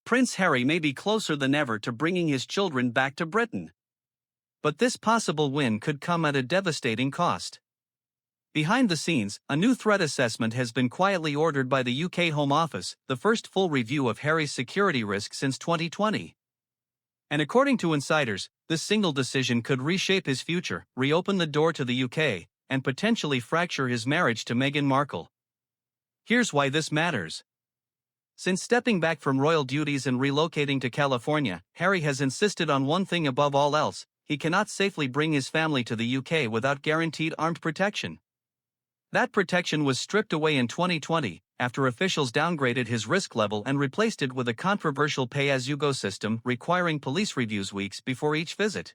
Prince Harry may be closer than ever to bringing his children back to Britain. But this possible win could come at a devastating cost. Behind the scenes, a new threat assessment has been quietly ordered by the UK Home Office, the first full review of Harry's security risk since 2020. And according to insiders, this single decision could reshape his future, reopen the door to the UK, and potentially fracture his marriage to Meghan Markle. Here's why this matters. Since stepping back from royal duties and relocating to California, Harry has insisted on one thing above all else: he cannot safely bring his family to the UK without guaranteed armed protection. That protection was stripped away in 2020, after officials downgraded his risk level and replaced it with a controversial pay-as-you-go system requiring police reviews weeks before each visit.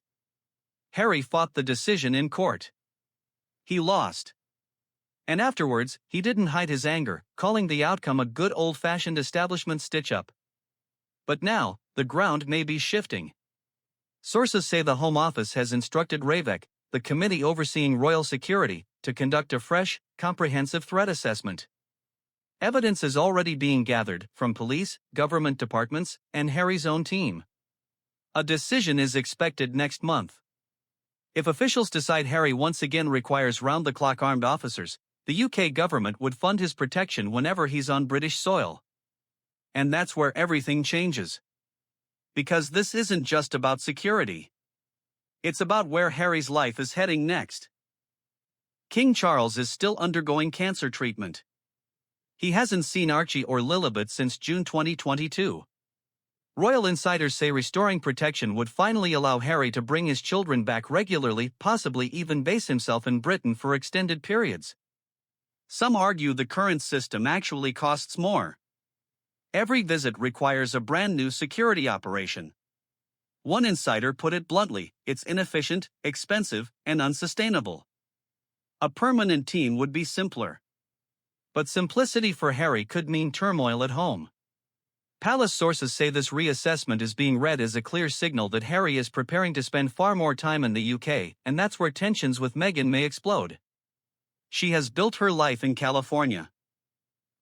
Harry fought the decision in court. He lost. And afterwards, he didn't hide his anger, calling the outcome a good old-fashioned establishment stitch-up. But now, the ground may be shifting. Sources say the Home Office has instructed RAVEC, the committee overseeing royal security, to conduct a fresh, comprehensive threat assessment. Evidence is already being gathered from police, government departments, and Harry's own team. A decision is expected next month. If officials decide Harry once again requires round-the-clock armed officers, the UK government would fund his protection whenever he's on British soil. And that's where everything changes. Because this isn't just about security. It's about where Harry's life is heading next. King Charles is still undergoing cancer treatment. He hasn't seen Archie or Lilibet since June 2022. Royal insiders say restoring protection would finally allow Harry to bring his children back regularly, possibly even base himself in Britain for extended periods. Some argue the current system actually costs more. Every visit requires a brand new security operation. One insider put it bluntly: it's inefficient, expensive, and unsustainable. A permanent team would be simpler. But simplicity for Harry could mean turmoil at home. Palace sources say this reassessment is being read as a clear signal that Harry is preparing to spend far more time in the UK, and that's where tensions with Meghan may explode. She has built her life in California.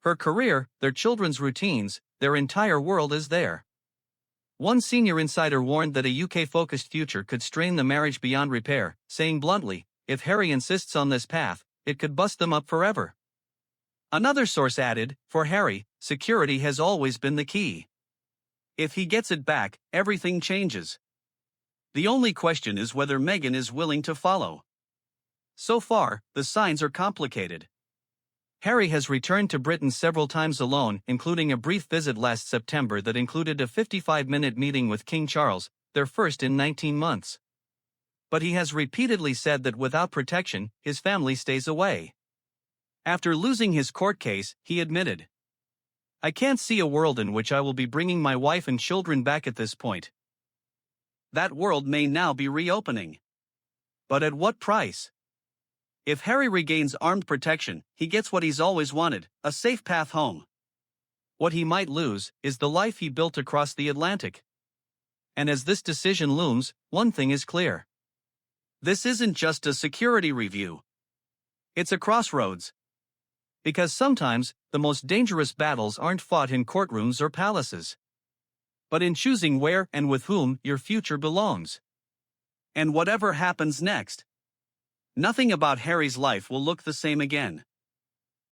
Her career, their children's routines, their entire world is there. One senior insider warned that a UK-focused future could strain the marriage beyond repair, saying bluntly, if Harry insists on this path, it could bust them up forever. Another source added, for Harry, security has always been the key. If he gets it back, everything changes. The only question is whether Meghan is willing to follow. So far, the signs are complicated. Harry has returned to Britain several times alone, including a brief visit last September that included a 55-minute meeting with King Charles, their first in 19 months. But he has repeatedly said that without protection, his family stays away. After losing his court case, he admitted, "I can't see a world in which I will be bringing my wife and children back at this point." That world may now be reopening. But at what price? If Harry regains armed protection, he gets what he's always wanted, a safe path home. What he might lose is the life he built across the Atlantic. And as this decision looms, one thing is clear. This isn't just a security review. It's a crossroads. Because sometimes, the most dangerous battles aren't fought in courtrooms or palaces, but in choosing where and with whom your future belongs. And whatever happens next, nothing about Harry's life will look the same again.